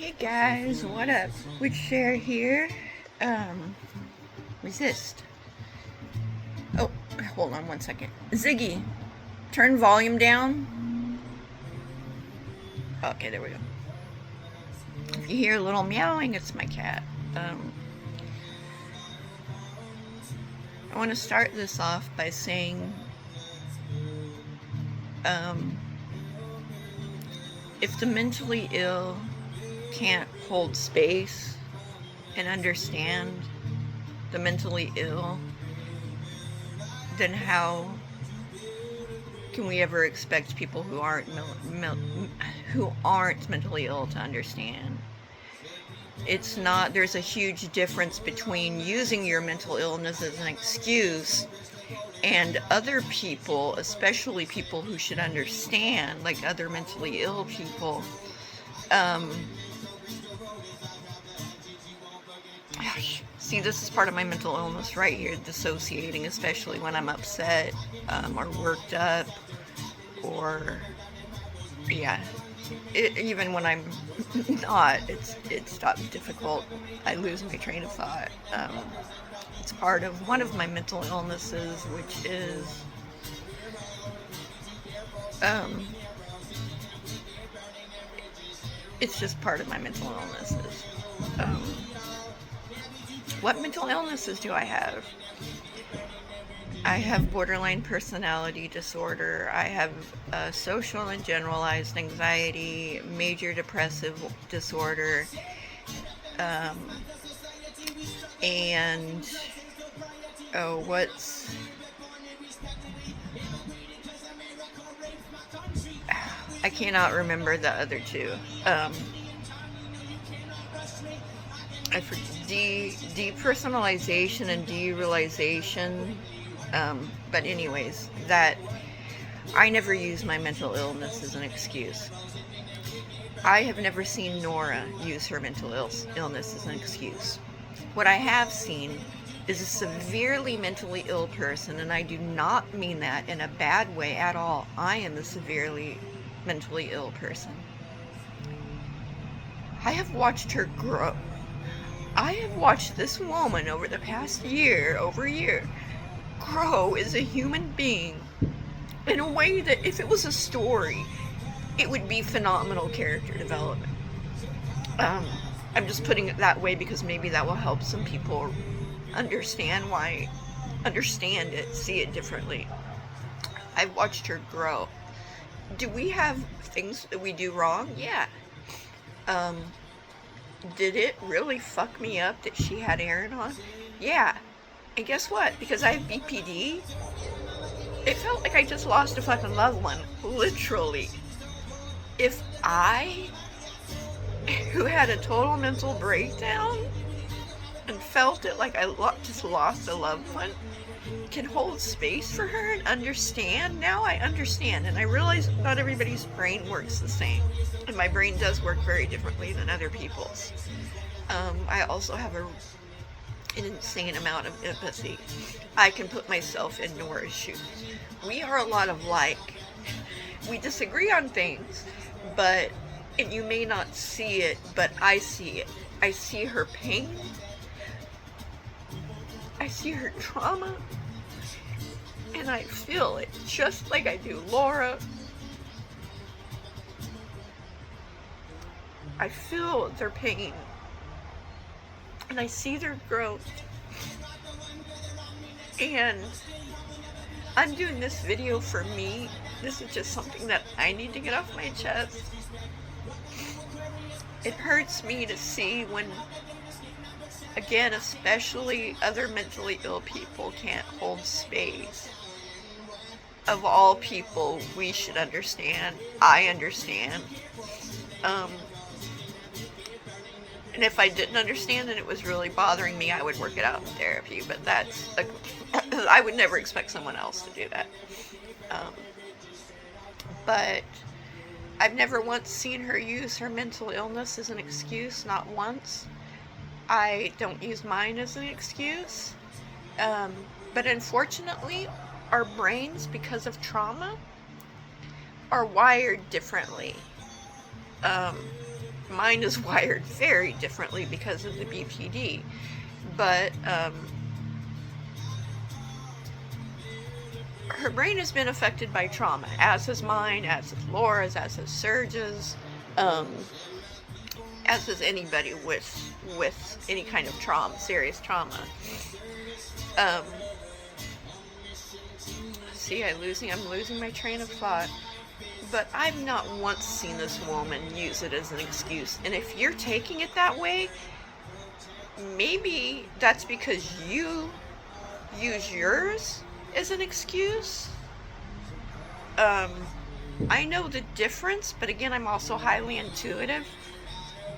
Hey guys, what up? Would share here. Um, resist. Oh, hold on one second. Ziggy, turn volume down. Okay, there we go. If you hear a little meowing, it's my cat. I want to start this off by saying, um, if the mentally ill can't hold space and understand the mentally ill, then how can we ever expect people who aren't mentally ill to understand? It's not. There's a huge difference between using your mental illness as an excuse and other people, especially people who should understand, like other mentally ill people. See, this is part of my mental illness right here, dissociating, especially when I'm upset or worked up, or yeah, even when I'm not, it's difficult. I lose my train of thought. It's part of one of my mental illnesses, which is it's just part of my mental illnesses. What mental illnesses do I have? I have borderline personality disorder. I have social and generalized anxiety, major depressive disorder, and I cannot remember the other two. I forget depersonalization and derealization. But anyways, that I never use my mental illness as an excuse. I have never seen Nora use her mental illness as an excuse. What I have seen is a severely mentally ill person, and I do not mean that in a bad way at all. I am a severely mentally ill person. I have watched her grow. I have watched this woman over the past year, grow as a human being in a way that if it was a story, it would be phenomenal character development. I'm just putting it that way because maybe that will help some people understand it, see it differently. I've watched her grow. Do we have things that we do wrong? Yeah. Did it really fuck me up that she had Aaron on? Yeah. And guess what? Because I have BPD, it felt like I just lost a fucking loved one. Literally. If I, who had a total mental breakdown and felt it like I just lost a loved one, can hold space for her and understand, now I understand. And I realize not everybody's brain works the same. And my brain does work very differently than other people's. I also have an insane amount of empathy. I can put myself in Nora's shoes. We are a lot of like. We disagree on things, and you may not see it, but I see it. I see her pain. I see her trauma. And I feel it just like I do Laura. I feel their pain. And I see their growth. And I'm doing this video for me. This is just something that I need to get off my chest. It hurts me to see when, again, especially other mentally ill people can't hold space. Of all people, we should understand. I understand. And if I didn't understand and it was really bothering me, I would work it out in therapy. But I would never expect someone else to do that. But I've never once seen her use her mental illness as an excuse, not once. I don't use mine as an excuse. But unfortunately, our brains, because of trauma, are wired differently. mine is wired very differently because of the BPD. But her brain has been affected by trauma, as is mine, as is Laura's, as is Serge's, as is anybody with any kind of trauma, serious trauma. See, I'm losing my train of thought. But I've not once seen this woman use it as an excuse. And if you're taking it that way, maybe that's because you use yours as an excuse. I know the difference, but again, I'm also highly intuitive.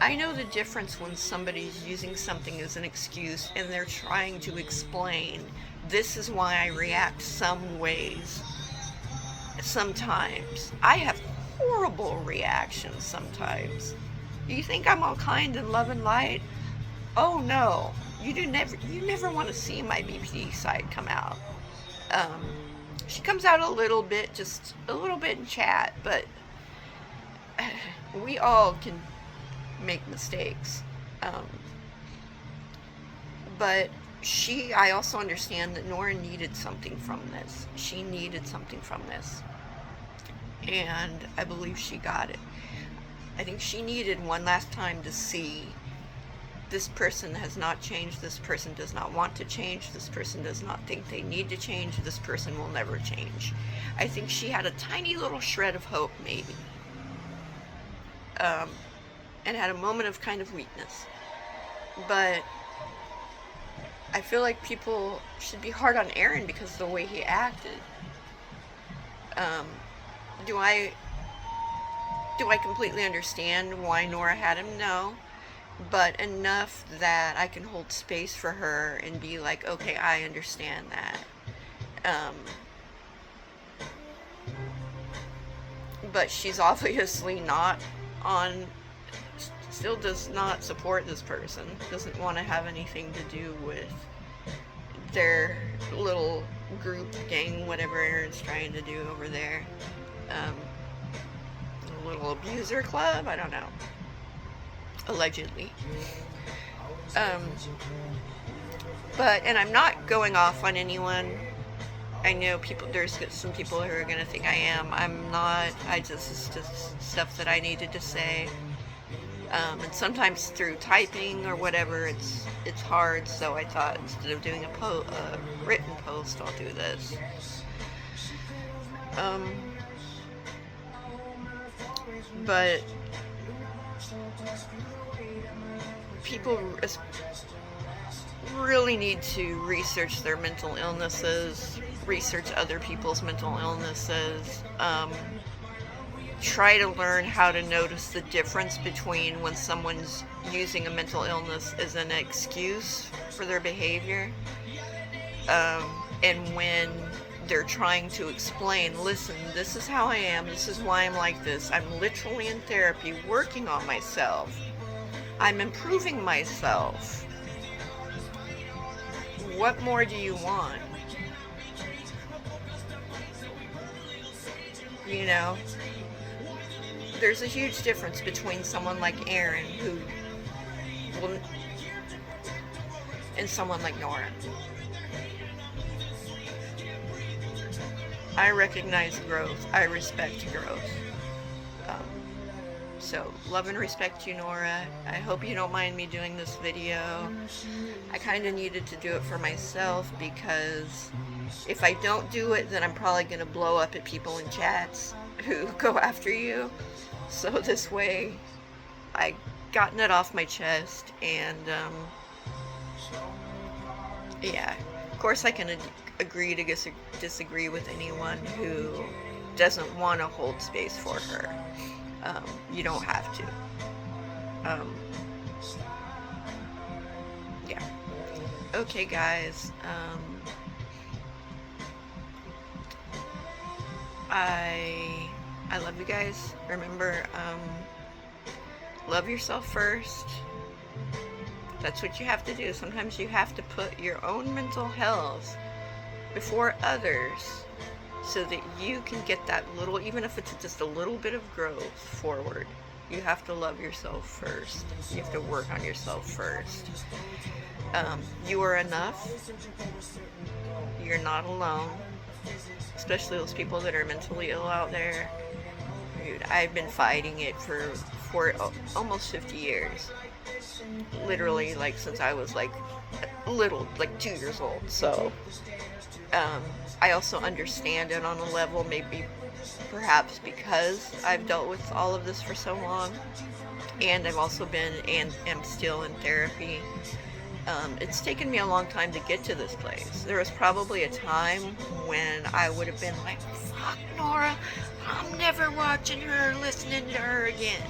I know the difference when somebody's using something as an excuse and they're trying to explain, this is why I react some ways. Sometimes. I have horrible reactions sometimes. You think I'm all kind and love and light? Oh no. You never want to see my BPD side come out. She comes out a little bit, just a little bit in chat, but we all can make mistakes. But I also understand that Nora needed something from this. She needed something from this. And I believe she got it. I think she needed one last time to see, this person has not changed, this person does not want to change, this person does not think they need to change, this person will never change. I think she had a tiny little shred of hope, maybe. And had a moment of kind of weakness. But I feel like people should be hard on Aaron because of the way he acted. Do I completely understand why Nora had him? No. But enough that I can hold space for her and be like, okay, I understand that. But she's obviously not still does not support this person, doesn't want to have anything to do with their little group, gang, whatever Aaron's trying to do over there. A little abuser club, I don't know. Allegedly. And I'm not going off on anyone. I know there's some people who are gonna think I am. I'm not. It's just stuff that I needed to say. And sometimes through typing or whatever, it's hard. So I thought instead of doing a written post, I'll do this. But people really need to research their mental illnesses, research other people's mental illnesses, try to learn how to notice the difference between when someone's using a mental illness as an excuse for their behavior, and when they're trying to explain, listen, this is how I am, this is why I'm like this, I'm literally in therapy working on myself, I'm improving myself. What more do you want? You know? There's a huge difference between someone like Aaron and someone like Nora. I recognize growth. I respect growth. So, love and respect you, Nora. I hope you don't mind me doing this video. I kind of needed to do it for myself because if I don't do it, then I'm probably going to blow up at people in chats who go after you. So this way, I gotten it off my chest, and yeah. Of course, I can agree to disagree with anyone who doesn't want to hold space for her. You don't have to. Yeah. Okay, guys. I love you guys. Remember, love yourself first. That's what you have to do. Sometimes you have to put your own mental health before others so that you can get that little, even if it's just a little bit of growth forward. You have to love yourself first. You have to work on yourself first. You are enough. You're not alone. Especially those people that are mentally ill out there. Dude, I've been fighting it for almost 50 years. Literally, like, since I was, like, little, like 2 years old. So, I also understand it on a level, maybe perhaps because I've dealt with all of this for so long. And I've also been and am still in therapy. It's taken me a long time to get to this place. There was probably a time when I would have been like, fuck Nora, I'm never watching her, listening to her again.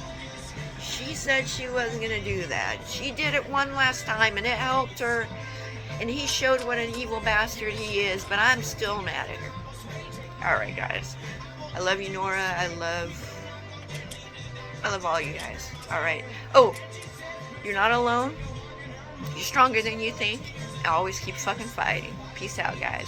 She said she wasn't going to do that. She did it one last time and it helped her. And he showed what an evil bastard he is, but I'm still mad at her. Alright, guys. I love you, Nora. I love all you guys. Alright. Oh, you're not alone. You're stronger than you think. Always keep fucking fighting. Peace out, guys.